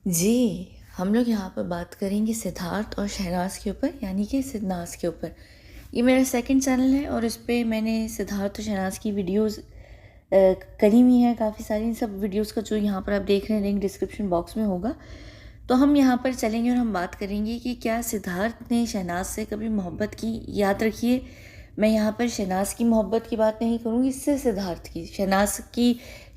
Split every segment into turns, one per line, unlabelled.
जी, हम लोग यहाँ पर बात करेंगे सिद्धार्थ और शहनाज़ के ऊपर, यानी कि सिदनाज़ के ऊपर। ये मेरा सेकंड चैनल है और इस पे मैंने सिद्धार्थ और शहनाज़ की वीडियोज़ करी हुई हैं काफ़ी सारी। इन सब वीडियोज़ का जो यहाँ पर आप देख रहे हैं लिंक डिस्क्रिप्शन बॉक्स में होगा। तो हम यहाँ पर चलेंगे और हम बात करेंगे कि क्या सिद्धार्थ ने शहनाज़ से कभी मोहब्बत की। याद रखिए, मैं यहाँ पर शहनाज़ की मोहब्बत की बात नहीं करूँगी, इससे सिद्धार्थ की। शहनाज़ की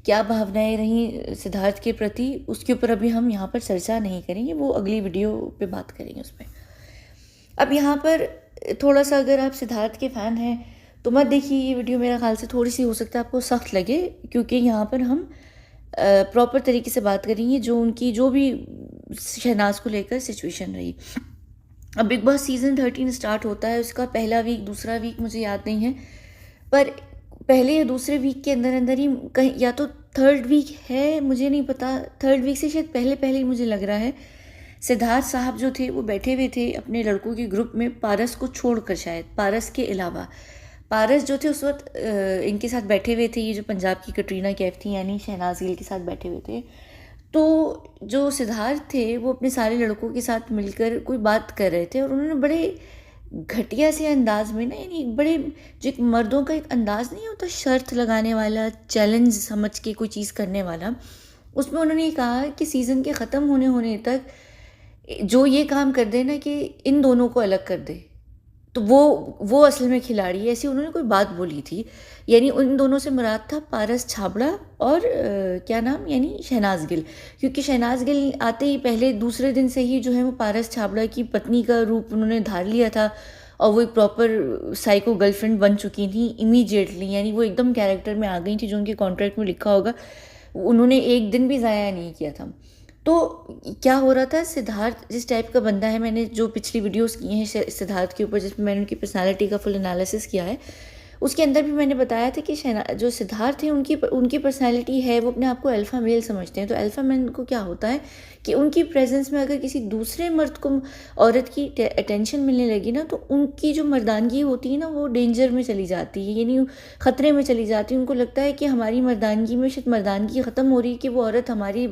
क्या भावनाएं रहीं सिद्धार्थ के प्रति, उसके ऊपर अभी हम यहाँ पर चर्चा नहीं करेंगे, वो अगली वीडियो पे बात करेंगे उसमें। अब यहाँ पर थोड़ा सा अगर आप सिद्धार्थ के फ़ैन हैं तो मत देखिए ये वीडियो, मेरा ख्याल से थोड़ी सी हो सकता है आपको सख्त लगे, क्योंकि यहाँ पर हम प्रॉपर तरीके से बात करेंगे जो उनकी जो भी शहनाज़ को लेकर सिचुएशन रही। अब बिग बॉस सीज़न 13 स्टार्ट होता है, उसका पहला वीक दूसरा वीक मुझे याद नहीं है, पर पहले या दूसरे वीक के अंदर अंदर ही कहीं, या तो थर्ड वीक है मुझे नहीं पता, थर्ड वीक से शायद पहले पहले ही मुझे लग रहा है, सिद्धार्थ साहब जो थे वो बैठे हुए थे अपने लड़कों के ग्रुप में पारस को छोड़कर, शायद पारस के अलावा। पारस जो थे उस वक्त इनके साथ बैठे हुए थे, ये जो पंजाब की कटरीना कैफ थी यानी शहनाज गिल के साथ बैठे हुए थे। तो जो सिद्धार्थ थे वो अपने सारे लड़कों के साथ मिलकर कोई बात कर रहे थे और उन्होंने बड़े घटिया से अंदाज में ना, यानी बड़े जो एक मर्दों का एक अंदाज नहीं होता शर्त लगाने वाला, चैलेंज समझ के कोई चीज़ करने वाला, उसमें उन्होंने ये कहा कि सीज़न के ख़त्म होने होने तक जो ये काम कर दे ना कि इन दोनों को अलग कर दे, तो वो असल में खिलाड़ी है, ऐसी उन्होंने कोई बात बोली थी। यानी उन दोनों से मुराद था पारस छाबड़ा और क्या नाम, यानी शहनाज गिल, क्योंकि शहनाज गिल आते ही पहले दूसरे दिन से ही जो है वो पारस छाबड़ा की पत्नी का रूप उन्होंने धार लिया था और वो एक प्रॉपर साइको गर्लफ्रेंड बन चुकी थी इमीडिएटली, यानी वो एकदम कैरेक्टर में आ गई थी, जो उनके कॉन्ट्रैक्ट में लिखा होगा उन्होंने एक दिन भी ज़ाया नहीं किया था। तो क्या हो रहा था, सिद्धार्थ जिस टाइप का बंदा है, मैंने जो पिछली वीडियोस की हैं सिद्धार्थ के ऊपर जिसमें मैंने उनकी पर्सनालिटी का फुल एनालिसिस किया है, उसके अंदर भी मैंने बताया था कि जो सिद्धार्थ है उनकी उनकी पर्सनालिटी है, वो अपने आप को अल्फ़ा मेल समझते हैं। तो अल्फ़ा मेल को क्या होता है कि उनकी प्रेजेंस में अगर किसी दूसरे मर्द को औरत की अटेंशन मिलने लगी ना, तो उनकी जो मर्दानगी होती है ना वो डेंजर में चली जाती है, यानी ख़तरे में चली जाती है। उनको लगता है कि हमारी मर्दानगी में शायद मर्दानगी ख़त्म हो रही है, कि वो औरत हमारी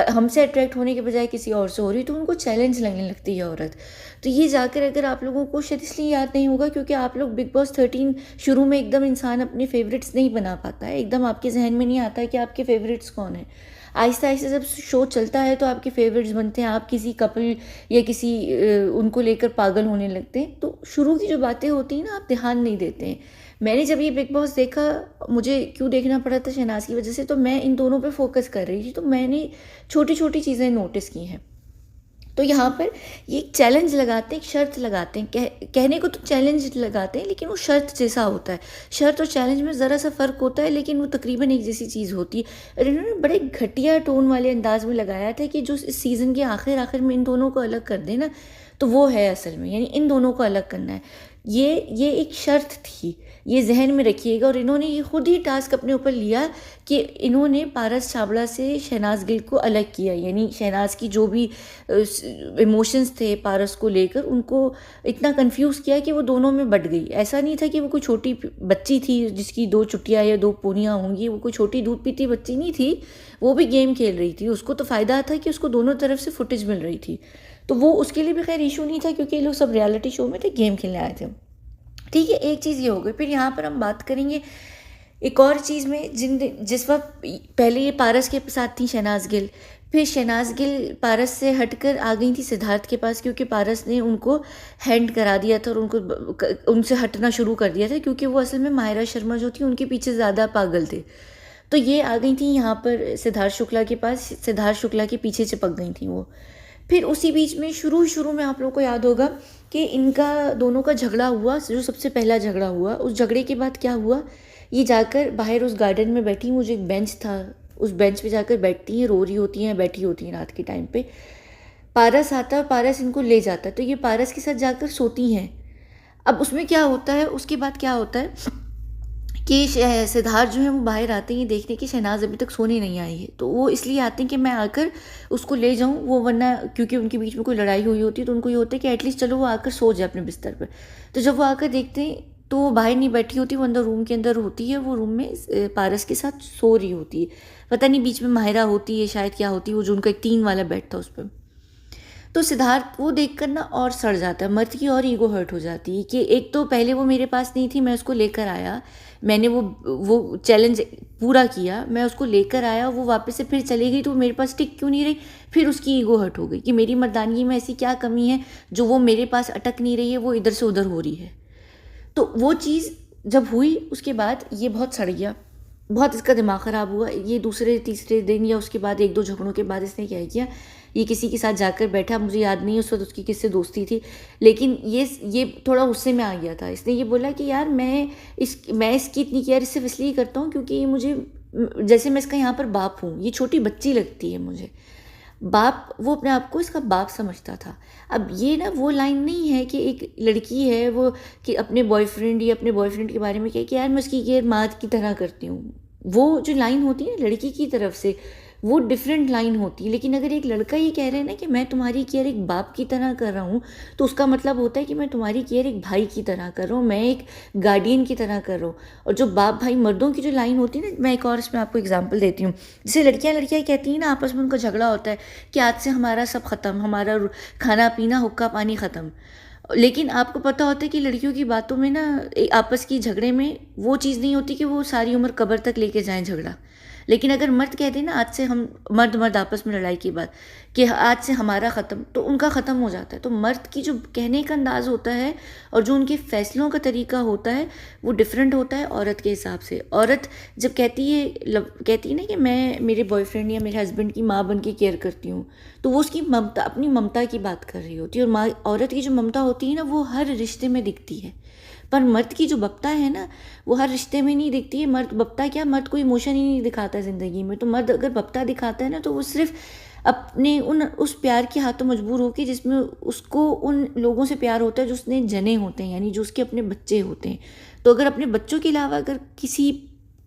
हमसे अट्रैक्ट होने के बजाय किसी और से हो रही है, तो उनको चैलेंज लगने लगती है औरत। तो ये जाकर अगर आप लोगों को शायद इसलिए याद नहीं होगा क्योंकि आप लोग बिग बॉस 13 शुरू में एकदम इंसान अपने फेवरेट्स नहीं बना पाता है, एकदम आपके जहन में नहीं आता है कि आपके फेवरेट्स कौन है। आहिस्ता आहिस्ता जब शो चलता है तो आपके फेवरेट्स बनते हैं, आप किसी कपल या किसी उनको लेकर पागल होने लगते हैं। तो शुरू की जो बातें होती हैं ना, आप ध्यान नहीं देते हैं। मैंने जब ये बिग बॉस देखा, मुझे क्यों देखना पड़ा था शहनाज की वजह से, तो मैं इन दोनों पे फोकस कर रही थी, तो मैंने छोटी छोटी चीज़ें नोटिस की हैं। तो यहाँ पर ये एक चैलेंज लगाते हैं, एक शर्त लगाते हैं, कहने को तो चैलेंज लगाते हैं लेकिन वो शर्त जैसा होता है। शर्त और चैलेंज में ज़रा सा फ़र्क होता है लेकिन वो तकरीबन एक जैसी चीज़ होती है। और इन्होंने बड़े घटिया टोन वाले अंदाज में लगाया था कि जो इस सीज़न के आखिर आखिर में इन दोनों को अलग कर देना, तो वो है असल में, यानी इन दोनों को अलग करना है। ये एक शर्त थी, ये जहन में रखिएगा। और इन्होंने ये खुद ही टास्क अपने ऊपर लिया कि इन्होंने पारस छाबड़ा से शहनाज गिल को अलग किया, यानी शहनाज की जो भी इमोशंस थे पारस को लेकर, उनको इतना कंफ्यूज किया कि वो दोनों में बट गई। ऐसा नहीं था कि वो कोई छोटी बच्ची थी जिसकी 2 चुटियाँ या 2 पोनियाँ होंगी, वो कोई छोटी दूध पीती बच्ची नहीं थी, वो भी गेम खेल रही थी। उसको तो फ़ायदा था कि उसको दोनों तरफ से फुटेज मिल रही थी, तो वो उसके लिए भी खैर इशू नहीं था क्योंकि ये लोग सब रियलिटी शो में थे, गेम खेलने आए थे। ठीक है, एक चीज़ ये हो गई। फिर यहाँ पर हम बात करेंगे एक और चीज़ में, जिस वक्त पहले ये पारस के साथ थी शहनाज गिल, फिर शहनाज गिल पारस से हटकर आ गई थी सिद्धार्थ के पास, क्योंकि पारस ने उनको हैंड करा दिया था और उनको उनसे हटना शुरू कर दिया था, क्योंकि वो असल में माहिरा शर्मा जो थी उनके पीछे ज़्यादा पागल थे। तो ये आ गई थी यहाँ पर सिद्धार्थ शुक्ला के पास, सिद्धार्थ शुक्ला के पीछे चिपक गई थी वो। फिर उसी बीच में शुरू में आप लोगों को याद होगा कि इनका दोनों का झगड़ा हुआ, जो सबसे पहला झगड़ा हुआ, उस झगड़े के बाद क्या हुआ, ये जाकर बाहर उस गार्डन में बैठी, मुझे एक बेंच था, उस बेंच पे जाकर बैठती हैं, रो रही होती हैं, बैठी होती हैं रात के टाइम पे। पारस आता है, पारस इनको ले जाता है, तो ये पारस के साथ जाकर सोती हैं। अब उसमें क्या होता है, उसके बाद क्या होता है कि सिद्धार्थ जो है वो बाहर आते हैं देखने की शहनाज अभी तक सोने नहीं आई है, तो वो इसलिए आते हैं कि मैं आकर उसको ले जाऊं, वो वरना क्योंकि उनके बीच में कोई लड़ाई हुई होती है तो उनको ये होता है कि एटलीस्ट चलो वो आकर सो जाए अपने बिस्तर पर। तो जब वो आकर देखते हैं तो वो बाहर नहीं बैठी होती, वो अंदर रूम के अंदर होती है, वो रूम में पारस के साथ सो रही होती है। पता नहीं बीच में माहिरा होती है शायद, क्या होती है, वो जो उनका एक 3 वाला बेड था उस पर। तो सिद्धार्थ वो देखकर ना और सड़ जाता है, मर्द की और ईगो हर्ट हो जाती है कि एक तो पहले वो मेरे पास नहीं थी, मैं उसको लेकर आया, मैंने वो चैलेंज पूरा किया, मैं उसको लेकर आया, वो वापस से फिर चली गई, तो वो मेरे पास टिक क्यों नहीं रही। फिर उसकी ईगो हर्ट हो गई कि मेरी मर्दानगी में ऐसी क्या कमी है जो वो मेरे पास अटक नहीं रही है, वो इधर से उधर हो रही है। तो वो चीज़ जब हुई उसके बाद ये बहुत सड़ गया, बहुत इसका दिमाग ख़राब हुआ। ये दूसरे तीसरे दिन या उसके बाद 1-2 झगड़ों के बाद इसने क्या किया, ये किसी के साथ जाकर बैठा, मुझे याद नहीं उस वक्त उसकी किससे दोस्ती थी, लेकिन ये थोड़ा गुस्से में आ गया था। इसने ये बोला कि यार मैं इसकी इतनी केयर सिर्फ इसलिए करता हूँ क्योंकि ये मुझे, जैसे मैं इसका यहाँ पर बाप हूँ, ये छोटी बच्ची लगती है मुझे। बाप, वो अपने आप को इसका बाप समझता था। अब ये ना वो लाइन नहीं है कि एक लड़की है वो कि अपने बॉयफ्रेंड या अपने बॉयफ्रेंड के बारे में कहे कि यार मैं उसकी केयर माँ की तरह करती हूँ। वो जो लाइन होती है ना लड़की की तरफ से, वो डिफरेंट लाइन होती है। लेकिन अगर एक लड़का ये कह रहे हैं ना कि मैं तुम्हारी केयर एक बाप की तरह कर रहा हूँ, तो उसका मतलब होता है कि मैं तुम्हारी केयर एक भाई की तरह कर रहा हूँ, मैं एक गार्डियन की तरह कर रहा हूँ। और जो बाप भाई मर्दों की जो लाइन होती है ना, मैं एक और इसमें आपको एग्जांपल देती हूँ। जैसे लड़कियाँ कहती हैं ना, आपस में उनका झगड़ा होता है कि आज से हमारा सब ख़त्म, हमारा खाना पीना हुक्का पानी ख़त्म। लेकिन आपको पता होता है कि लड़कियों की बातों में ना, आपस की झगड़े में वो चीज़ नहीं होती कि वो सारी उम्र कब्र तक लेके जाएं झगड़ा। लेकिन अगर मर्द कहते हैं ना, आज से हम मर्द आपस में लड़ाई की बात कि आज से हमारा ख़त्म, तो उनका ख़त्म हो जाता है। तो मर्द की जो कहने का अंदाज़ होता है और जो उनके फैसलों का तरीका होता है वो डिफरेंट होता है औरत के हिसाब से। औरत जब कहती है ना कि मैं मेरे बॉयफ्रेंड या मेरे हस्बैंड की माँ बन के केयर करती हूँ, तो वो उसकी ममता, अपनी ममता की बात कर रही होती है। और माँ, औरत की जो ममता होती है ना, वो हर रिश्ते में दिखती है। पर मर्द की जो बप्ता है ना, वो हर रिश्ते में नहीं दिखती है। मर्द बप्ता क्या, मर्द कोई इमोशन ही नहीं दिखाता ज़िंदगी में। तो मर्द अगर बप्ता दिखाता है ना, तो वो सिर्फ अपने उस प्यार के हाथों मजबूर होकर, जिसमें उसको उन लोगों से प्यार होता है जो उसने जने होते हैं, यानी जो उसके अपने बच्चे होते हैं। तो अगर अपने बच्चों के अलावा अगर किसी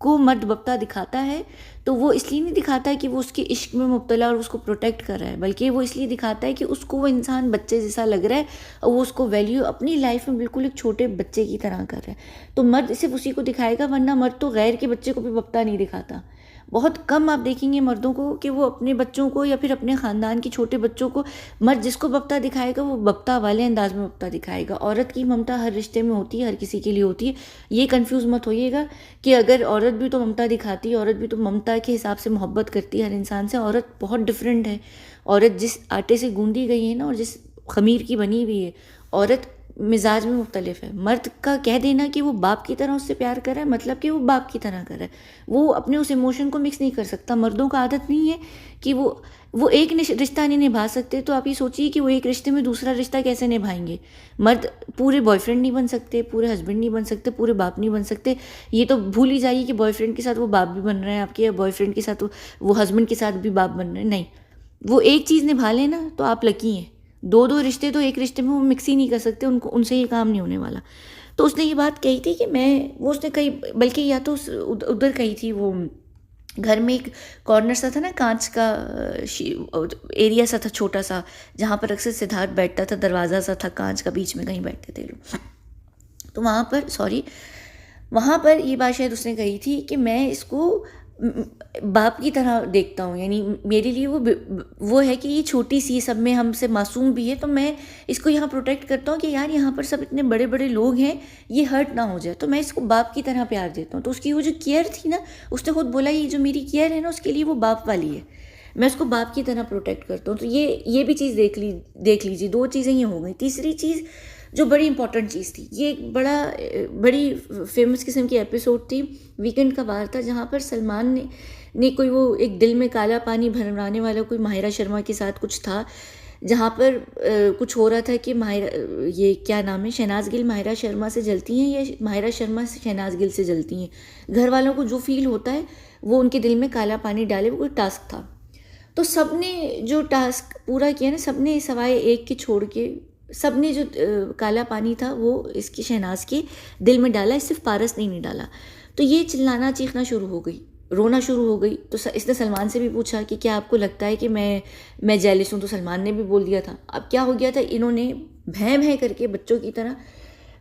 को मर्द बप्ता दिखाता है, तो वो इसलिए नहीं दिखाता है कि वो उसके इश्क में मुब्तला और उसको प्रोटेक्ट कर रहा है, बल्कि वो इसलिए दिखाता है कि उसको वो इंसान बच्चे जैसा लग रहा है और वो उसको वैल्यू अपनी लाइफ में बिल्कुल एक छोटे बच्चे की तरह कर रहा है। तो मर्द सिर्फ उसी को दिखाएगा, वरना मर्द तो गैर के बच्चे को भी बप्ता नहीं दिखाता। बहुत कम आप देखेंगे मर्दों को कि वो अपने बच्चों को या फिर अपने ख़ानदान के छोटे बच्चों को, मर्द जिसको बप्ता दिखाएगा वो बप्ता वाले अंदाज में बप्ता दिखाएगा। औरत की ममता हर रिश्ते में होती है, हर किसी के लिए होती है। ये कंफ्यूज मत होइएगा कि अगर औरत भी तो ममता दिखाती है, औरत भी तो ममता के हिसाब से मोहब्बत करती है हर इंसान से। औरत बहुत डिफरेंट है। औरत जिस आटे से गूंदी गई है ना, और जिस खमीर की बनी हुई है, औरत मिजाज में मुख्तलिफ है। मर्द का कह देना कि वो बाप की तरह उससे प्यार कर रहा है, मतलब कि वो बाप की तरह कर रहा है, वो अपने उस इमोशन को मिक्स नहीं कर सकता। मर्दों का आदत नहीं है कि वो एक रिश्ता नहीं निभा सकते। तो आप ये सोचिए कि वो एक रिश्ते में दूसरा रिश्ता कैसे निभाएंगे। मर्द पूरे बॉयफ्रेंड नहीं बन सकते, पूरे हस्बैंड नहीं बन सकते, पूरे बाप नहीं बन सकते। ये तो भूल ही जाइए कि बॉयफ्रेंड के साथ वो बाप भी बन रहे हैं आपके, या बॉयफ्रेंड के साथ वो हस्बैंड के साथ भी बाप बन रहे हैं। नहीं, वो एक चीज़ निभा लेना तो आप लकी हैं। दो रिश्ते तो एक रिश्ते में वो मिक्स ही नहीं कर सकते, उनको उनसे ये काम नहीं होने वाला। तो उसने ये बात कही थी कि वो उसने कही, बल्कि या तो उधर कही थी, वो घर में एक कॉर्नर सा था ना, कांच का एरिया सा था छोटा सा, जहाँ पर अक्सर सिद्धार्थ बैठता था, दरवाज़ा सा था कांच का, बीच में कहीं बैठते थे लोग। तो वहाँ पर ये बात शायद उसने कही थी कि मैं इसको बाप की तरह देखता हूँ, यानी मेरे लिए वो है कि ये छोटी सी, सब में हमसे मासूम भी है, तो मैं इसको यहाँ प्रोटेक्ट करता हूँ कि यार यहाँ पर सब इतने बड़े बड़े लोग हैं, ये हर्ट ना हो जाए, तो मैं इसको बाप की तरह प्यार देता हूँ। तो उसकी वो जो केयर थी ना, उसने खुद बोला ये जो मेरी केयर है ना, उसके लिए वो बाप वाली है, मैं उसको बाप की तरह प्रोटेक्ट करता हूँ। तो ये भी चीज़ देख लीजिए। 2 चीज़ें ये हो गई। तीसरी चीज़ जो बड़ी इंपॉर्टेंट चीज़ थी, ये एक बड़ी फेमस किस्म की एपिसोड थी, वीकेंड का वार था, जहाँ पर सलमान ने कोई वो एक दिल में काला पानी भरवाने वाला कोई माहिरा शर्मा के साथ कुछ था, जहाँ पर कुछ हो रहा था कि ये क्या नाम है, शहनाज गिल माहिरा शर्मा से जलती हैं या माहिरा शर्मा से शहनाज गिल से जलती हैं। घर वालों को जो फील होता है वो उनके दिल में काला पानी डाले, वो कोई टास्क था। तो सब ने जो टास्क पूरा किया ना, सब ने सवाए एक के छोड़ के सब ने जो काला पानी था वो इसकी शहनाज के दिल में डाला, सिर्फ पारस ने नहीं डाला। तो ये चिल्लाना चीखना शुरू हो गई, रोना शुरू हो गई। तो इसने सलमान से भी पूछा कि क्या आपको लगता है कि मैं जेलिस हूँ, तो सलमान ने भी बोल दिया था। अब क्या हो गया था, इन्होंने भैं भैं करके बच्चों की तरह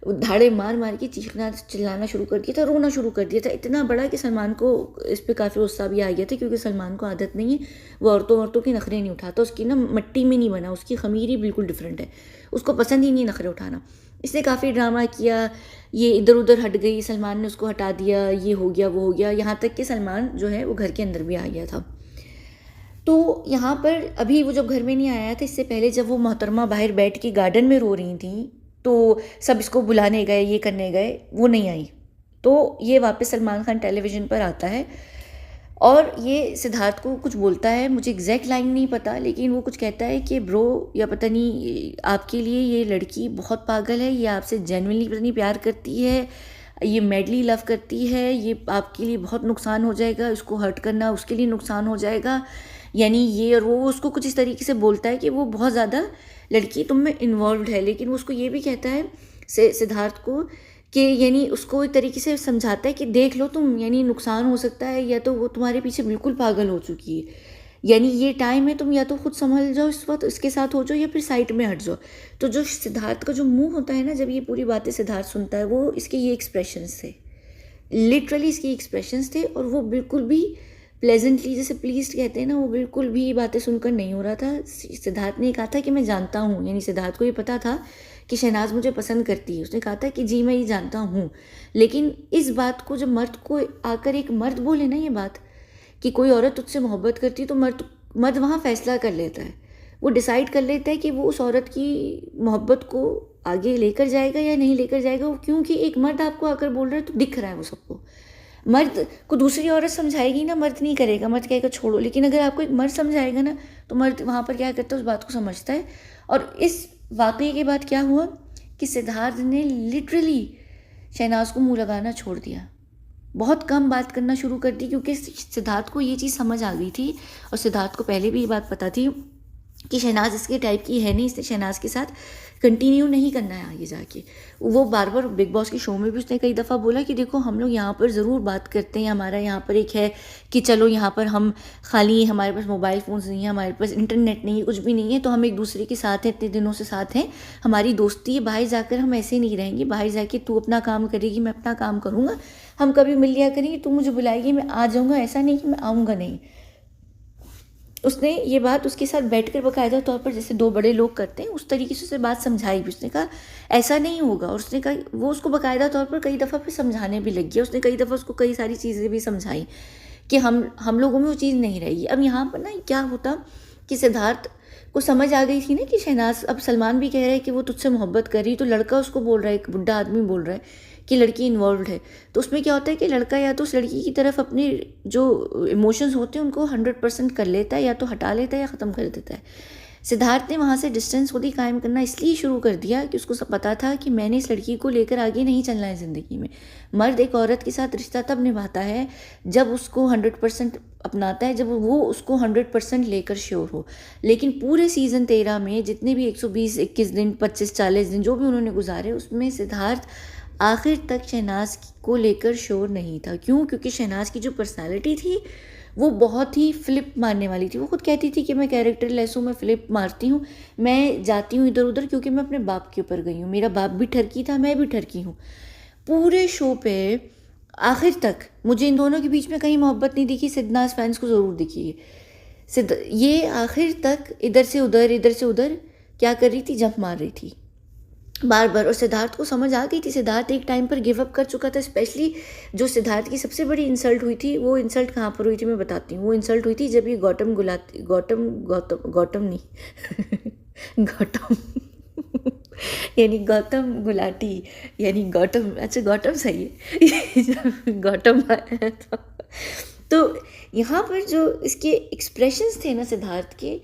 धाड़े मार मार के चीखना चिल्लाना शुरू कर दिया था, रोना शुरू कर दिया था, इतना बड़ा कि सलमान को इस पे काफ़ी गुस्सा भी आ गया था, क्योंकि सलमान को आदत नहीं है, वो औरतों की नखरे नहीं उठाता, उसकी ना मट्टी में नहीं बना, उसकी खमीर ही बिल्कुल डिफरेंट है, उसको पसंद ही नहीं नखरे उठाना। इसने काफ़ी ड्रामा किया, ये इधर उधर हट गई, सलमान ने उसको हटा दिया, ये हो गया वो हो गया, यहाँ तक कि सलमान जो है वो घर के अंदर भी आ गया था। तो यहाँ पर अभी वो जब घर में नहीं आया था, इससे पहले जब वो मोहतरमा बाहर बैठ के गार्डन में रो रही थी, तो सब इसको बुलाने गए, ये करने गए, वो नहीं आई। तो ये वापस सलमान खान टेलीविज़न पर आता है और ये सिद्धार्थ को कुछ बोलता है, मुझे एग्जैक्ट लाइन नहीं पता, लेकिन वो कुछ कहता है कि ब्रो, या पता नहीं आपके लिए ये लड़की बहुत पागल है, ये आपसे जेन्युइनली पता नहीं प्यार करती है, ये मैडली लव करती है, ये आपके लिए बहुत नुकसान हो जाएगा, इसको हर्ट करना उसके लिए नुकसान हो जाएगा, यानी ये, और वो उसको कुछ इस तरीके से बोलता है कि वो बहुत ज़्यादा लड़की तुम में इन्वॉल्व है। लेकिन वो उसको ये भी कहता है सिद्धार्थ को कि यानी उसको एक तरीके से समझाता है कि देख लो तुम, यानी नुकसान हो सकता है, या तो वो तुम्हारे पीछे बिल्कुल पागल हो चुकी है, यानी ये टाइम है, तुम या तो खुद संभल जाओ इस वक्त, इसके साथ हो जाओ, या फिर साइड में हट जाओ। तो जो सिद्धार्थ का जो मुंह होता है ना, जब ये पूरी बातें सिद्धार्थ सुनता है, वो इसके ये एक्सप्रेशंस थे, लिटरली इसके एक्सप्रेशंस थे, और वो बिल्कुल भी प्लेजेंटली, जैसे प्लीज़ कहते हैं ना, वो बिल्कुल भी बातें सुनकर नहीं हो रहा था। सिद्धार्थ ने कहा था कि मैं जानता हूँ, यानी सिद्धार्थ को ये पता था कि शहनाज मुझे पसंद करती है, उसने कहा था कि जी मैं ये जानता हूँ, लेकिन इस बात को जब मर्द को आकर एक मर्द बोले ना ये बात कि कोई औरत तुझसे मोहब्बत करती है, तो मर्द वहाँ फैसला कर लेता है, वो डिसाइड कर लेता है कि वो उस औरत की मोहब्बत को आगे लेकर जाएगा या नहीं लेकर जाएगा, क्योंकि एक मर्द आपको आकर बोल रहा है तो दिख रहा है वो सबको। मर्द को दूसरी औरत समझाएगी ना, मर्द नहीं करेगा, मर्द कहेगा छोड़ो, लेकिन अगर आपको एक मर्द समझाएगा ना, तो मर्द वहाँ पर क्या करता है, उस बात को समझता है। और इस वाक़ये के बाद क्या हुआ कि सिद्धार्थ ने लिटरली शहनाज को मुँह लगाना छोड़ दिया, बहुत कम बात करना शुरू कर दी, क्योंकि सिद्धार्थ को ये चीज़ समझ आ गई थी, और सिद्धार्थ को पहले भी ये बात पता थी कि शहनाज इसके टाइप की है नहीं, इसने शहनाज के साथ कंटिन्यू नहीं करना है आगे जाके। वो बार बार बिग बॉस के शो में भी उसने कई दफ़ा बोला कि देखो हम लोग यहाँ पर ज़रूर बात करते हैं, हमारा यहाँ पर एक है कि चलो यहाँ पर हम खाली, हमारे पास मोबाइल फ़ोन्स नहीं है, हमारे पास इंटरनेट नहीं है, कुछ भी नहीं है, तो हम एक दूसरे के साथ हैं, इतने दिनों से साथ हैं, हमारी दोस्ती है, बाहर जाकर हम ऐसे नहीं रहेंगे, बाहर जाके तू अपना काम करेगी, मैं अपना काम करूँगा, हम कभी मिल लिया करेंगे, तू मुझे बुलाएगी, मैं आ जाऊँगा, ऐसा नहीं कि मैं आऊँगा नहीं। उसने ये बात उसके साथ बैठकर बाकायदा तौर पर जैसे दो बड़े लोग करते हैं उस तरीके से उसे बात समझाई भी, उसने कहा ऐसा नहीं होगा, और उसने कहा, वो उसको बाकायदा तौर पर कई दफ़ा फिर समझाने भी लग गया, उसने कई दफ़ा उसको कई सारी चीज़ें भी समझाई कि हम लोगों में वो चीज़ नहीं रहेगी। अब यहाँ पर ना क्या होता कि सिद्धार्थ को समझ आ गई थी ना कि शहनाज, अब सलमान भी कह रहा है कि वो तुझसे मोहब्बत कर रही, तो लड़का उसको बोल रहा है, एक बुढ़ा आदमी बोल रहा है कि लड़की इन्वॉल्व है, तो उसमें क्या होता है कि लड़का या तो उस लड़की की तरफ अपने जो इमोशंस होते हैं उनको 100% कर लेता है, या तो हटा लेता है या ख़त्म कर देता है। सिद्धार्थ ने वहाँ से डिस्टेंस खुद ही कायम करना इसलिए शुरू कर दिया कि उसको सब पता था कि मैंने इस लड़की को लेकर आगे नहीं चलना है ज़िंदगी में। मर्द एक औरत के साथ रिश्ता तब निभाता है जब उसको 100% अपनाता है, जब वो उसको 100% लेकर श्योर हो। लेकिन पूरे सीज़न 13 में जितने भी 120-21 दिन, 25-40 दिन जो भी उन्होंने गुजारे, उसमें सिद्धार्थ आखिर तक शहनाज को लेकर श्योर नहीं था। क्यों? क्योंकि शहनाज की जो पर्सनालिटी थी वो बहुत ही फ्लिप मारने वाली थी। वो खुद कहती थी कि मैं कैरेक्टर लेस हूँ, मैं फ्लिप मारती हूँ, मैं जाती हूँ इधर उधर क्योंकि मैं अपने बाप के ऊपर गई हूँ, मेरा बाप भी ठरकी था, मैं भी ठरकी हूँ। पूरे शो पे आखिर तक मुझे इन दोनों के बीच में कहीं मोहब्बत नहीं दिखी। सिद्धनाज फैंस को ज़रूर दिखी है। ये आखिर तक इधर से उधर क्या कर रही थी, जंप मार रही थी बार बार। और सिद्धार्थ को समझ आ गई थी, सिद्धार्थ एक टाइम पर गिव अप कर चुका था। स्पेशली जो सिद्धार्थ की सबसे बड़ी इंसल्ट हुई थी, वो इंसल्ट कहाँ पर हुई थी मैं बताती हूँ। वो इंसल्ट हुई थी जब ये गौतम यानी गौतम गुलाटी, यानी गौतम, अच्छा गौतम सही है जब गौतम आया था, तो यहाँ पर जो इसके एक्सप्रेशंस थे ना सिद्धार्थ के,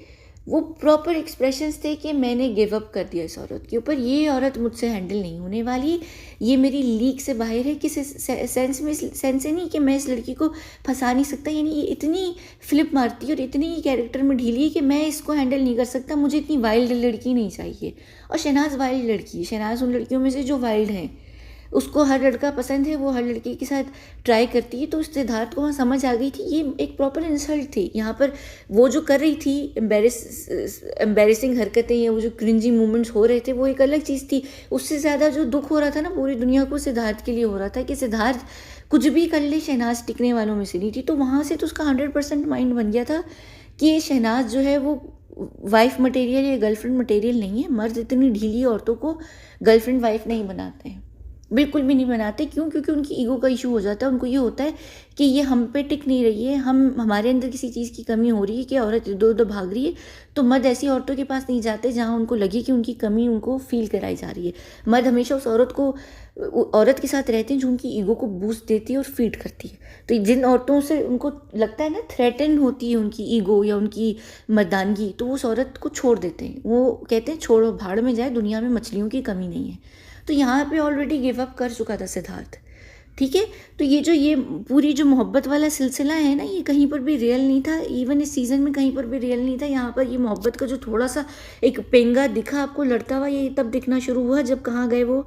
वो प्रॉपर एक्सप्रेशंस थे कि मैंने गिव अप कर दिया इस औरत के ऊपर, ये औरत मुझसे हैंडल नहीं होने वाली, ये मेरी लीग से बाहर है। किस सेंस में? सेंस से नहीं कि मैं इस लड़की को फंसा नहीं सकता, यानी ये इतनी फ्लिप मारती है और इतनी कैरेक्टर में ढीली है कि मैं इसको हैंडल नहीं कर सकता, मुझे इतनी वाइल्ड लड़की नहीं चाहिए। और शहनाज वाइल्ड लड़की है, शहनाज उन लड़कियों में से जो वाइल्ड हैं, उसको हर लड़का पसंद है, वो हर लड़के के साथ ट्राई करती है। तो सिद्धार्थ को वहाँ समझ आ गई थी ये एक प्रॉपर इंसल्ट थी। यहाँ पर वो जो कर रही थी एम्बेरसिंग हरकतें या वो जो क्रिंजी मूवमेंट्स हो रहे थे वो एक अलग चीज़ थी। उससे ज़्यादा जो दुख हो रहा था ना पूरी दुनिया को, सिद्धार्थ के लिए हो रहा था कि सिद्धार्थ कुछ भी कर ले, शहनाज टिकने वालों में से नहीं थी। तो वहाँ से तो उसका 100% माइंड बन गया था कि ये शहनाज जो है वो वाइफ मटेरियल या गर्लफ्रेंड मटेरियल नहीं है। मर्द इतनी ढीली औरतों को गर्लफ्रेंड वाइफ नहीं बनाते हैं, बिल्कुल भी नहीं बनाते। क्यों? क्योंकि उनकी ईगो का इशू हो जाता है। उनको ये होता है कि ये हम पे टिक नहीं रही है, हमारे अंदर किसी चीज़ की कमी हो रही है कि औरत इधर उधर भाग रही है। तो मर्द ऐसी औरतों के पास नहीं जाते जहाँ उनको लगे कि उनकी कमी उनको फील कराई जा रही है। मर्द हमेशा उस औरत के साथ रहते हैं जो उनकी ईगो को बूस्ट देती है और फीड करती है। तो जिन औरतों से उनको लगता है ना थ्रेटन होती है उनकी ईगो या उनकी मर्दानगी, तो वो उस औरत को छोड़ देते हैं। वो कहते हैं छोड़ो, भाड़ में जाए, दुनिया में मछलियों की कमी नहीं है। तो यहाँ पे ऑलरेडी गिव अप कर चुका था सिद्धार्थ। ठीक है, तो ये पूरी जो मोहब्बत वाला सिलसिला है ना, ये कहीं पर भी रियल नहीं था। इवन इस सीज़न में कहीं पर भी रियल नहीं था। यहाँ पर ये मोहब्बत का जो थोड़ा सा एक पेंगा दिखा आपको लड़ता हुआ, ये तब दिखना शुरू हुआ जब कहाँ गए वो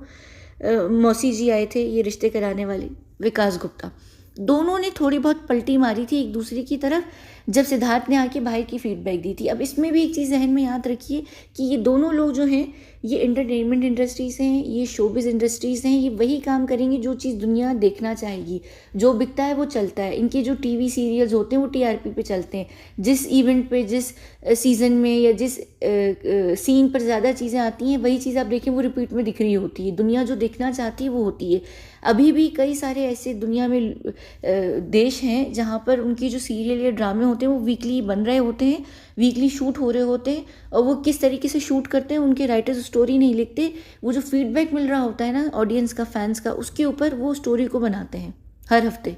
मौसी जी आए थे, ये रिश्ते कराने वाले विकास गुप्ता। दोनों ने थोड़ी बहुत पलटी मारी थी एक दूसरे की तरफ जब सिद्धार्थ ने आके भाई की फीडबैक दी थी। अब इसमें भी एक चीज़ जहन में याद रखिए कि ये दोनों लोग जो हैं ये एंटरटेनमेंट इंडस्ट्रीज़ हैं, ये शोबिज़ इंडस्ट्रीज़ हैं। ये वही काम करेंगे जो चीज़ दुनिया देखना चाहेगी। जो बिकता है वो चलता है। इनके जो टीवी सीरियल्स होते हैं वो टीआरपी पे चलते हैं। जिस इवेंट पे, जिस सीज़न में या जिस सीन पर ज़्यादा चीज़ें आती हैं, वही चीज़ आप देखें वो रिपीट में दिख रही होती है। दुनिया जो देखना चाहती है वो होती है। अभी भी कई सारे ऐसे दुनिया में देश हैं जहाँ पर उनकी जो सीरियल या ड्रामे होते हैं वो वीकली बन रहे होते हैं, वीकली शूट हो रहे होते हैं। और वो किस तरीके से शूट करते हैं, उनके राइटर्स स्टोरी नहीं लिखते, वो जो फीडबैक मिल रहा होता है ना ऑडियंस का, फैंस का, उसके ऊपर वो स्टोरी को बनाते हैं हर हफ्ते।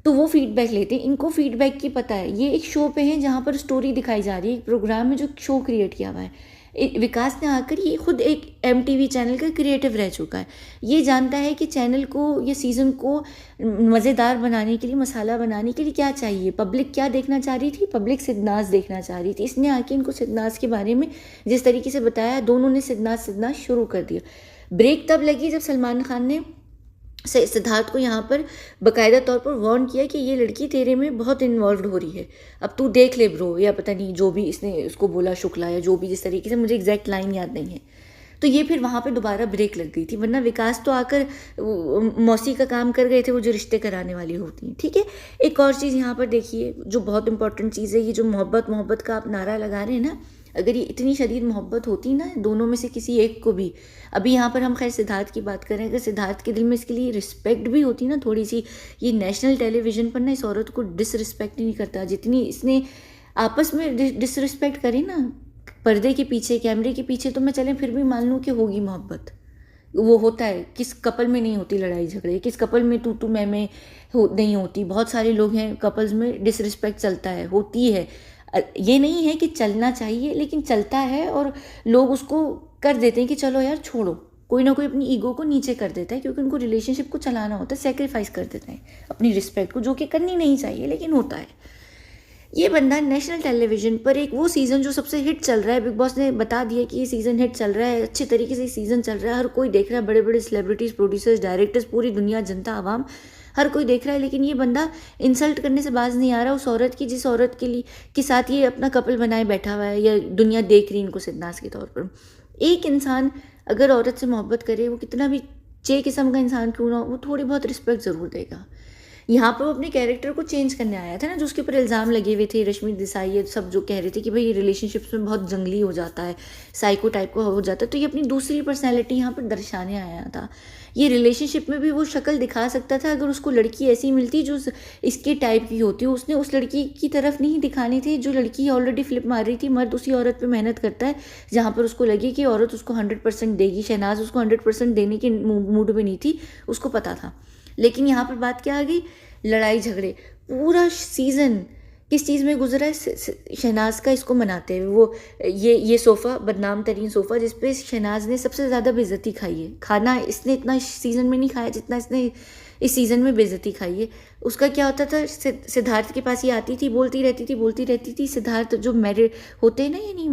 तो वो फीडबैक लेते हैं। इनको फीडबैक की पता है। ये एक शो पे है जहाँ पर स्टोरी दिखाई जा रही है, एक प्रोग्राम में जो शो क्रिएट किया हुआ है। विकास ने आकर ये खुद एक MTV चैनल का क्रिएटिव रह चुका है। ये जानता है कि चैनल को या सीज़न को मज़ेदार बनाने के लिए, मसाला बनाने के लिए क्या चाहिए। पब्लिक क्या देखना चाह रही थी? पब्लिक सिद्धनाज देखना चाह रही थी। इसने आके इनको सिद्धनाज के बारे में जिस तरीके से बताया, दोनों ने सिद्धनाज शुरू कर दिया। ब्रेक तब लगी जब सलमान खान ने सिद्धार्थ को यहाँ पर बाकायदा तौर पर वार्न किया कि ये लड़की तेरे में बहुत इन्वॉल्व हो रही है, अब तू देख ले ब्रो, या पता नहीं जो भी इसने उसको बोला, शुक्ला या जो भी, जिस तरीके से, मुझे एग्जैक्ट लाइन याद नहीं है। तो ये फिर वहाँ पे दोबारा ब्रेक लग गई थी। वरना विकास तो आकर मौसी का काम कर गए थे, वो जो रिश्ते कराने वाली होती हैं। ठीक है, एक और चीज़ यहाँ पर देखिए जो बहुत इंपॉर्टेंट चीज़ है, ये जो मोहब्बत का आप नारा लगा रहे हैं ना, अगर ये इतनी शदीद मोहब्बत होती ना दोनों में से किसी एक को भी, अभी यहाँ पर हम खैर सिद्धार्थ की बात करें, अगर सिद्धार्थ के दिल में इसके लिए रिस्पेक्ट भी होती ना थोड़ी सी, ये नेशनल टेलीविज़न पर ना इस औरत को डिसरिस्पेक्ट ही नहीं करता जितनी इसने आपस में डिसरिस्पेक्ट करी ना पर्दे के पीछे, कैमरे के पीछे। तो मैं चलें फिर भी मान लूँ कि होगी मोहब्बत, वो होता है। किस कपल में नहीं होती लड़ाई झगड़े, किस कपल में तू मैं नहीं होती। बहुत सारे लोग हैं कपल्स में डिसरिस्पेक्ट चलता है, होती है। ये नहीं है कि चलना चाहिए, लेकिन चलता है और लोग उसको कर देते हैं कि चलो यार छोड़ो। कोई ना कोई अपनी ईगो को नीचे कर देता है क्योंकि उनको रिलेशनशिप को चलाना होता है, सेक्रीफाइस कर देते हैं अपनी रिस्पेक्ट को, जो कि करनी नहीं चाहिए लेकिन होता है। ये बंदा नेशनल टेलीविज़न पर एक वो सीज़न जो सबसे हिट चल रहा है, बिग बॉस ने बता दिया कि ये सीज़न हिट चल रहा है, अच्छे तरीके से सीज़न चल रहा है, हर कोई देख रहा है, बड़े बड़े सेलिब्रिटीज़, प्रोड्यूसर्स, डायरेक्टर्स, पूरी दुनिया, जनता, आवाम, हर कोई देख रहा है। लेकिन ये बंदा इंसल्ट करने से बाज नहीं आ रहा उस औरत की, जिस औरत के साथ ये अपना कपल बनाए बैठा हुआ है, या दुनिया देख रही है इनको सिद्धनाज के तौर पर। एक इंसान अगर औरत से मोहब्बत करे, वो कितना भी चे किस्म का इंसान क्यों ना हो, वो थोड़ी बहुत रिस्पेक्ट ज़रूर देगा। यहाँ पर वो अपने कैरेक्टर को चेंज करने आया था ना, जो उसके ऊपर इल्ज़ाम लगे हुए थे, रश्मि देसाई ये सब जो कह रहे थे कि भाई ये रिलेशनशिप्स में बहुत जंगली हो जाता है, साइको टाइप का हो जाता है। तो ये अपनी दूसरी पर्सनैलिटी यहाँ पर दर्शाने आया था। ये रिलेशनशिप में भी वो शक्ल दिखा सकता था अगर उसको लड़की ऐसी मिलती जो इसके टाइप की होती। उसने उस लड़की की तरफ नहीं दिखानी थी जो लड़की ऑलरेडी फ्लिप मार रही थी। मर्द उसी औरत पे मेहनत करता है जहाँ पर उसको लगे कि औरत उसको 100% देगी। शहनाज उसको 100% देने के मूड में नहीं थी, उसको पता था। लेकिन यहाँ पर बात क्या आ गई, लड़ाई झगड़े। पूरा सीज़न किस चीज़ में गुजरा है, शहनाज का इसको मनाते हुए। वो ये सोफ़ा, बदनाम तरीन सोफ़ा, जिस पे शहनाज ने सबसे ज़्यादा बेइज्जती खाई है। खाना इसने इतना सीज़न में नहीं खाया जितना इसने इस सीज़न में बेइज्जती खाई है। उसका क्या होता था, सिद्धार्थ के पास ही आती थी, बोलती रहती थी। सिद्धार्थ जो मैरिड होते हैं ना, यानी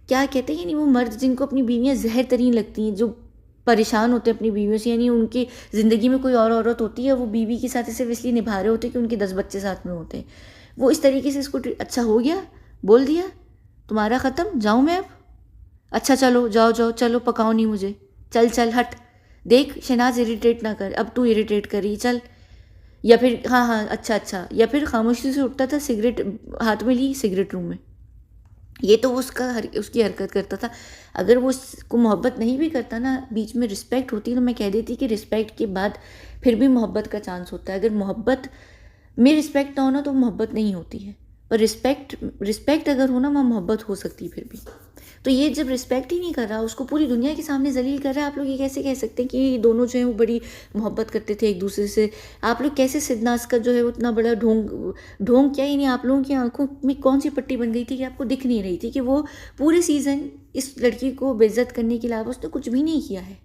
क्या कहते हैं, यानी वो मर्द जिनको अपनी बीवियाँ जहर तरीन लगती हैं, जो परेशान होते हैं अपनी बीवियों से, यानी उनकी ज़िंदगी में कोई और औरत होती है, वो बीवी के साथ सिर्फ इसलिए निभा रहे होते हैं कि उनके 10 बच्चे साथ में होते हैं। वो इस तरीके से इसको अच्छा हो गया, बोल दिया तुम्हारा ख़त्म, जाऊँ मैं अब, अच्छा चलो जाओ जाओ, चलो पकाओ नहीं मुझे, चल चल हट, देख शहनाज इरिटेट ना कर, अब तू इरिटेट करी चल। या फिर हाँ हाँ अच्छा अच्छा, या फिर खामोशी से उठता था, सिगरेट हाथ में ली, सिगरेट रूम में। ये तो उसकी हरकत करता था। अगर वो उसको मोहब्बत नहीं भी करता ना, बीच में रिस्पेक्ट होती तो मैं कह देती कि रिस्पेक्ट के बाद फिर भी मोहब्बत का चांस होता है। अगर मोहब्बत में रिस्पेक्ट ना हो ना तो मोहब्बत नहीं होती है, पर रिस्पेक्ट अगर हो ना वहाँ मोहब्बत हो सकती है फिर भी। तो ये जब रिस्पेक्ट ही नहीं कर रहा, उसको पूरी दुनिया के सामने जलील कर रहा है, आप लोग ये कैसे कह सकते हैं कि दोनों जो है वो बड़ी मोहब्बत करते थे एक दूसरे से? आप लोग कैसे सिद्धनाथ का जो है वो इतना बड़ा ढोंग क्या ही नहीं, आप लोगों की आंखों में कौन सी पट्टी बन गई थी कि आपको दिख नहीं रही थी कि वो पूरे सीज़न इस लड़की को बेइज्जत करने के अलावा उसने कुछ भी नहीं किया है,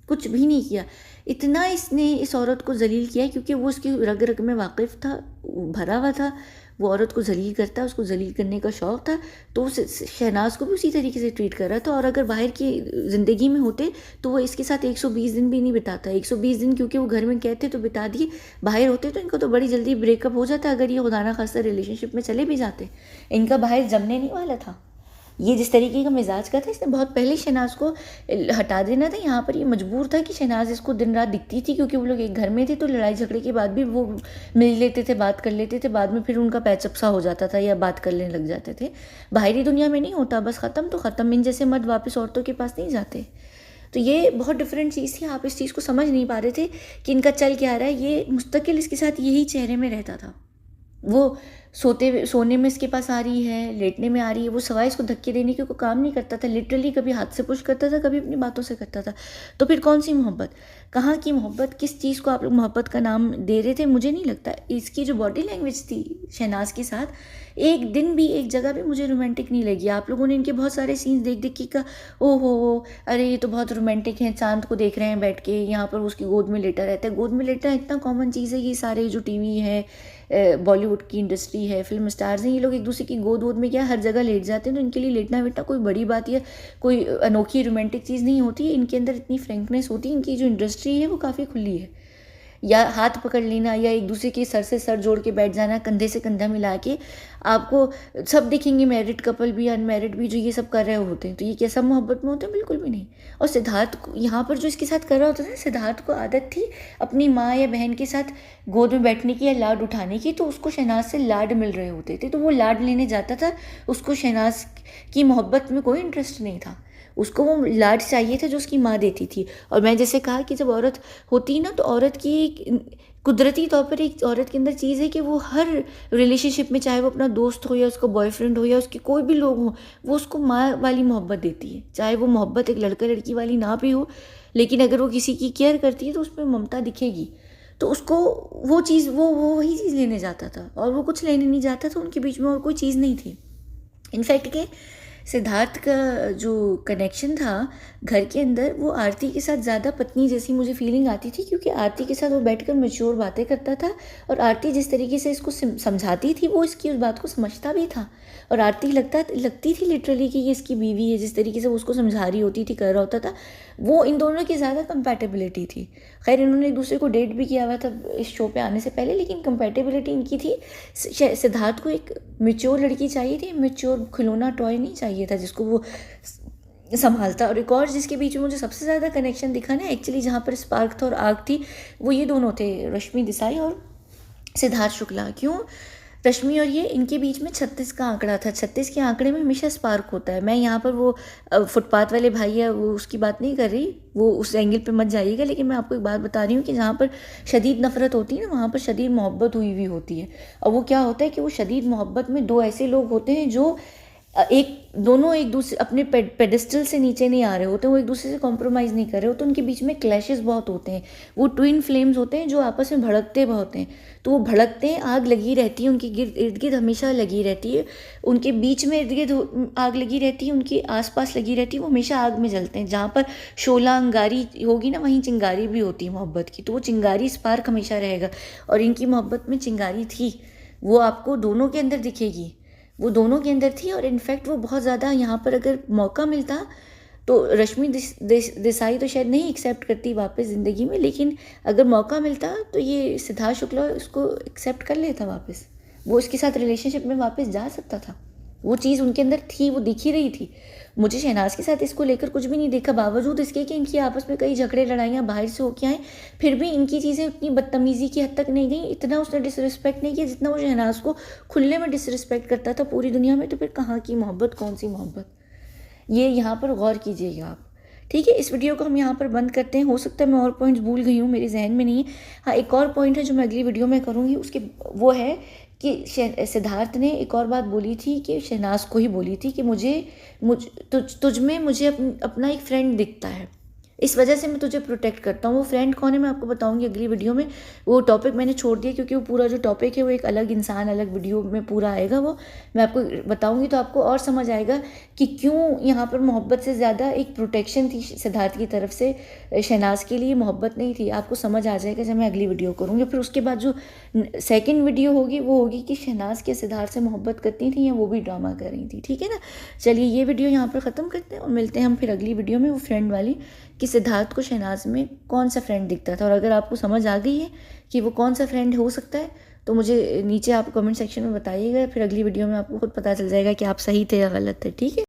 कुछ भी नहीं किया। इतना इसने इस औरत को जलील किया है क्योंकि वो उसकी रग रग में वाकिफ़ था, भरा हुआ था, वो औरत को जलील करता, उसको जलील करने का शौक़ था, तो शहनाज को भी उसी तरीके से ट्रीट कर रहा था। और अगर बाहर की ज़िंदगी में होते तो वो इसके साथ 120 दिन भी नहीं बिताता। 120 दिन क्योंकि वो घर में कहते तो बिता दिए, बाहर होते तो इनको तो बड़ी जल्दी ब्रेकअप हो जाता अगर ये खुदा ना खास्ता रिलेशनशिप में चले भी जाते। इनका बाहर जमने नहीं वाला था। ये जिस तरीके का मिजाज का था, इसने बहुत पहले शहनाज को हटा देना था। यहाँ पर ये मजबूर था कि शहनाज इसको दिन रात दिखती थी क्योंकि वो लोग एक घर में थे, तो लड़ाई झगड़े के बाद भी वो मिल लेते थे, बात कर लेते थे, बाद में फिर उनका पैचअप सा हो जाता था या बात करने लग जाते थे। बाहरी दुनिया में नहीं होता, बस ख़त्म तो ख़त्म, इन जैसे मर्द वापस औरतों के पास नहीं जाते। तो ये बहुत डिफरेंट चीज़ थी, आप इस चीज़ को समझ नहीं पा रहे थे कि इनका चल क्या रहा है। ये मुस्तकिल इसके साथ यही चेहरे में रहता था। वो सोने में इसके पास आ रही है, लेटने में आ रही है, वो सवाए इसको धक्के देने के कोई काम नहीं करता था। लिटरली कभी हाथ से पुश करता था, कभी अपनी बातों से करता था। तो फिर कौन सी मोहब्बत, कहाँ की मोहब्बत, किस चीज़ को आप लोग मोहब्बत का नाम दे रहे थे? मुझे नहीं लगता। इसकी जो बॉडी लैंग्वेज थी शहनाज के साथ, एक दिन भी एक जगह भी मुझे रोमांटिक नहीं लगी। आप लोगों ने इनके बहुत सारे सीन्स देख देख के कहा ओ हो अरे ये तो बहुत रोमांटिक है, चांद को देख रहे हैं बैठ के, यहाँ पर उसकी गोद में लेटा रहता है। गोद में लेटना इतना कॉमन चीज़ है, ये सारे जो टीवी है, बॉलीवुड की इंडस्ट्री है, फिल्म स्टार्स हैं, ये लोग एक दूसरे की गोद वोद में क्या हर जगह लेट जाते हैं। तो इनके लिए लेटना वेटना कोई बड़ी बात या कोई अनोखी रोमांटिक चीज़ नहीं होती है। इनके अंदर इतनी फ्रेंकनेस होती है, इनकी जो इंडस्ट्री है वो काफ़ी खुली है। या हाथ पकड़ लेना या एक दूसरे के सर से सर जोड़ के बैठ जाना, कंधे से कंधा मिला के, आपको सब दिखेंगे मैरिड कपल भी अनमैरिड भी जो ये सब कर रहे होते हैं। तो ये क्या सब मोहब्बत में होते हैं? बिल्कुल भी नहीं। और सिद्धार्थ को यहाँ पर जो इसके साथ कर रहा होता था, सिद्धार्थ को आदत थी अपनी माँ या बहन के साथ गोद में बैठने की या लाड उठाने की, तो उसको शहनाज से लाड मिल रहे होते थे तो वो लाड लेने जाता था। उसको शहनाज की मोहब्बत में कोई इंटरेस्ट नहीं था, उसको वो लाड चाहिए था जो उसकी माँ देती थी। और मैं जैसे कहा कि जब औरत होती है ना, तो औरत की कुदरती तौर पर एक औरत के अंदर चीज़ है कि वो हर रिलेशनशिप में, चाहे वो अपना दोस्त हो या उसका बॉयफ्रेंड हो या उसके कोई भी लोग हो, वो उसको माँ वाली मोहब्बत देती है। चाहे वो मोहब्बत एक लड़का लड़की वाली ना भी हो, लेकिन अगर वो किसी की केयर करती है तो उसमें ममता दिखेगी। तो उसको वो चीज़ वो वही चीज़ लेने जाता था और वो कुछ लेने नहीं जाता था। उनके बीच में और कोई चीज़ नहीं थी। इनफैक्ट के सिद्धार्थ का जो कनेक्शन था घर के अंदर, वो आरती के साथ ज़्यादा पत्नी जैसी मुझे फीलिंग आती थी, क्योंकि आरती के साथ वो बैठकर मैच्योर बातें करता था और आरती जिस तरीके से इसको समझाती थी वो इसकी उस बात को समझता भी था। और आरती लगती थी लिटरली कि ये इसकी बीवी है। जिस तरीके से वो उसको समझा रही होती थी, कर रहा होता था, वो इन दोनों की ज़्यादा कंपैटिबिलिटी थी। खैर इन्होंने एक दूसरे को डेट भी किया हुआ था इस शो पे आने से पहले, लेकिन कंपैटिबिलिटी इनकी थी। सिद्धार्थ को एक मैच्योर लड़की चाहिए थी, मैच्योर खिलौना टॉय नहीं चाहिए था जिसको वो संभालता। और एक और जिसके बीच में मुझे सबसे ज़्यादा कनेक्शन दिखा ना, एक्चुअली जहाँ पर स्पार्क था और आग थी, वो ये दोनों थे, रश्मि देसाई और सिद्धार्थ शुक्ला। क्यों? रश्मि और ये, इनके बीच में 36 का आंकड़ा था। 36 के आंकड़े में हमेशा स्पार्क होता है। मैं यहाँ पर वो फुटपाथ वाले भाई है वो उसकी बात नहीं कर रही, वो उस एंगल पे मत जाइएगा, लेकिन मैं आपको एक बात बता रही हूँ कि जहाँ पर शदीद नफरत होती है ना, वहाँ पर शदीद मोहब्बत हुई हुई होती है। और वो क्या होता है कि वो शदीद मोहब्बत में दो ऐसे लोग होते हैं जो दोनों एक दूसरे अपने पेडिस्टल से नीचे नहीं आ रहे होते, वो एक दूसरे से कॉम्प्रोमाइज़ नहीं कर रहे होते, उनके बीच में क्लैशेस बहुत होते हैं। वो ट्विन फ्लेम्स होते हैं जो आपस में भड़कते बहुत हैं। तो वो भड़कते हैं, आग लगी रहती है उनके इर्द गिर्द, हमेशा लगी रहती है। उनके बीच में इर्द गिर्द आग लगी रहती है, उनके आसपास लगी रहती है, वो हमेशा आग में जलते हैं। जहाँ पर शोला अंगारी होगी ना, वहीं चिंगारी भी होती है मोहब्बत की। तो वो चिंगारी स्पार्क हमेशा रहेगा, और इनकी मोहब्बत में चिंगारी थी, वो आपको दोनों के अंदर दिखेगी, वो दोनों के अंदर थी। और इनफैक्ट वो बहुत ज़्यादा, यहाँ पर अगर मौका मिलता तो रश्मि देसाई तो शायद नहीं एक्सेप्ट करती वापस ज़िंदगी में, लेकिन अगर मौका मिलता तो ये सिद्धार्थ शुक्ला उसको एक्सेप्ट कर लेता वापस, वो उसके साथ रिलेशनशिप में वापस जा सकता था। वो चीज़ उनके अंदर थी, वो दिख ही रही थी। मुझे शहनाज के साथ इसको लेकर कुछ भी नहीं देखा, बावजूद इसके कि इनकी आपस में कई झगड़े लड़ाइयाँ बाहर से होके आए, फिर भी इनकी चीज़ें उतनी बदतमीज़ी की हद तक नहीं गई, इतना उसने डिसरिस्पेक्ट नहीं किया जितना वो शहनाज को खुले में डिसरिस्पेक्ट करता था पूरी दुनिया में। तो फिर कहाँ की मोहब्बत, कौन सी मोहब्बत, ये यहाँ पर गौर कीजिएगा आप। ठीक है, इस वीडियो को हम यहाँ पर बंद करते हैं। हो सकता है मैं और पॉइंट्स भूल गई हूँ, मेरे जहन में नहीं है। हाँ, एक और पॉइंट है जो मैं अगली वीडियो में करूँगी, उसके वो है कि सिद्धार्थ ने एक और बात बोली थी कि शहनाज को ही बोली थी कि तुझ में मुझे अपना एक फ्रेंड दिखता है, इस वजह से मैं तुझे प्रोटेक्ट करता हूँ। वो फ्रेंड कौन है मैं आपको बताऊंगी अगली वीडियो में। वो टॉपिक मैंने छोड़ दिया क्योंकि वो पूरा जो टॉपिक है वो एक अलग इंसान, अलग वीडियो में पूरा आएगा, वो मैं आपको बताऊंगी तो आपको और समझ आएगा कि क्यों यहाँ पर मोहब्बत से ज़्यादा एक प्रोटेक्शन थी सिद्धार्थ की तरफ से, शहनाज के लिए मोहब्बत नहीं थी। आपको समझ आ जाएगा जब मैं अगली वीडियो करूँगी। फिर उसके बाद जो सेकेंड वीडियो होगी वो होगी कि शहनाज के सिद्धार्थ से मोहब्बत करती थी या वो भी ड्रामा कर रही थी। ठीक है ना, चलिए ये वीडियो यहाँ पर ख़त्म करते हैं और मिलते हैं हम फिर अगली वीडियो में, वो फ्रेंड वाली, कि सिद्धार्थ को शहनाज में कौन सा फ्रेंड दिखता था। और अगर आपको समझ आ गई है कि वो कौन सा फ्रेंड हो सकता है तो मुझे नीचे आप कमेंट सेक्शन में बताइएगा। फिर अगली वीडियो में आपको खुद पता चल जाएगा कि आप सही थे या गलत थे। ठीक है।